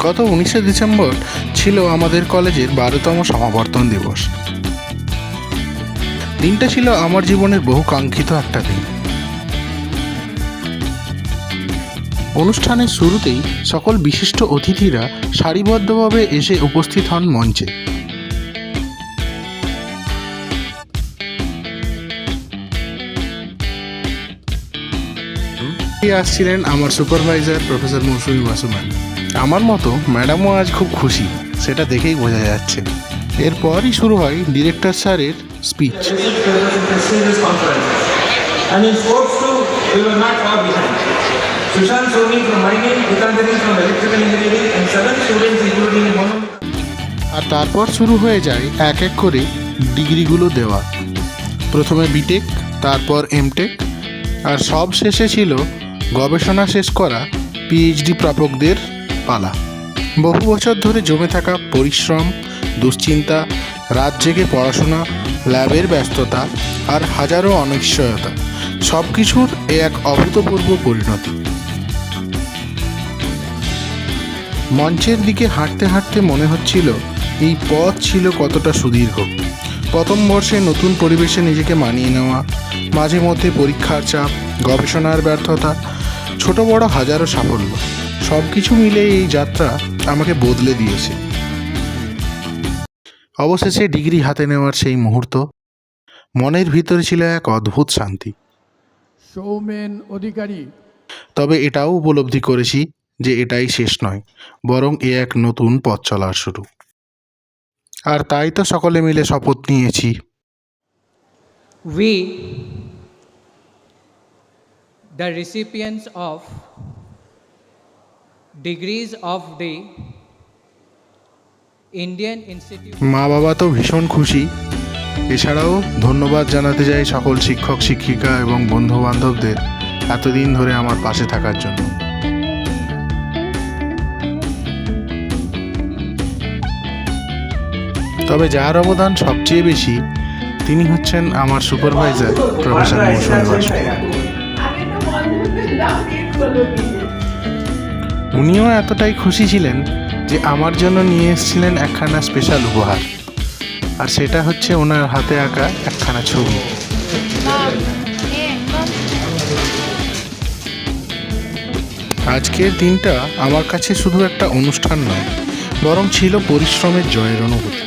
গত 19শে ডিসেম্বর ছিল আমাদের কলেজের 12তম সমাবর্তন দিবস। দিনটা ছিল আমার জীবনের বহু কাঙ্ক্ষিত একটা দিন। অনুষ্ঠানের শুরুতেই সকল বিশিষ্ট অতিথিরা সারিবদ্ধভাবে এসে উপস্থিত হন মঞ্চে। আসছিলেন আমার সুপারভাইজার প্রফেসর মৌসুমী বাসু ম্যাম। আমার মতো ম্যাডামও আজ খুব খুশি, সেটা দেখেই বোঝা যাচ্ছে। এরপরই শুরু হয় ডিরেক্টর স্যারের স্পিচ। আর তারপর শুরু হয়ে যায় এক এক করে ডিগ্রিগুলো দেওয়া। প্রথমে বিটেক, তারপর এমটেক, আর সব শেষে ছিল গবেষণা শেষ করা পিএইচডি প্রাপকদের পালা। বহু বছর ধরে জমে থাকা পরিশ্রম, দুশ্চিন্তা, রাত জেগে পড়াশোনা, ল্যাবের ব্যস্ততা আর হাজারো অনিশ্চয়তা, সব কিছুর এক অভূতপূর্ব পরিণতি। মঞ্চের দিকে হাঁটতে হাঁটতে মনে হচ্ছিল এই পথ ছিল কতটা সুদীর্ঘ। প্রথম বর্ষে নতুন পরিবেশে নিজেকে মানিয়ে নেওয়া, মাঝে মধ্যে পরীক্ষার চাপ, গবেষণার ব্যর্থতা, ছোট বড় হাজারো সাফল্য, সব কিছু মিলে এই যাত্রা আমাকে বদলে দিয়েছে। অবশেষে ডিগ্রি হাতে নেওয়ার সেই মুহূর্ত, মনের ভিতরে ছিল এক অদ্ভুত শান্তি। সৌমেন অধিকারী। তবে এটাও উপলব্ধি করেছি যে এটাই শেষ নয়, বরং এ এক নতুন পথ চলার শুরু। আর তাই তো সকলে মিলে শপথ নিয়েছি, We, the recipients of degrees of the Indian Institute. মা বাবা তো ভীষণ খুশি। এছাড়াও ধন্যবাদ জানাতে চাই সকল শিক্ষক শিক্ষিকা এবং বন্ধু বান্ধবদের এতদিন ধরে আমার পাশে থাকার জন্য। তবে যার অবদান সবচেয়ে বেশি, তিনি হচ্ছেন আমার সুপারভাইজার প্রফেসর মৌসুমী বাসু। উনিও এতটাই খুশি ছিলেন যে আমার জন্য নিয়ে এসেছিলেন একখানা স্পেশাল উপহার, আর সেটা হচ্ছে ওনার হাতে আঁকা একখানা ছবি। আজকের দিনটা আমার কাছে শুধু একটা অনুষ্ঠান নয়, বরং ছিল পরিশ্রমের জয়ের অনুভূতি।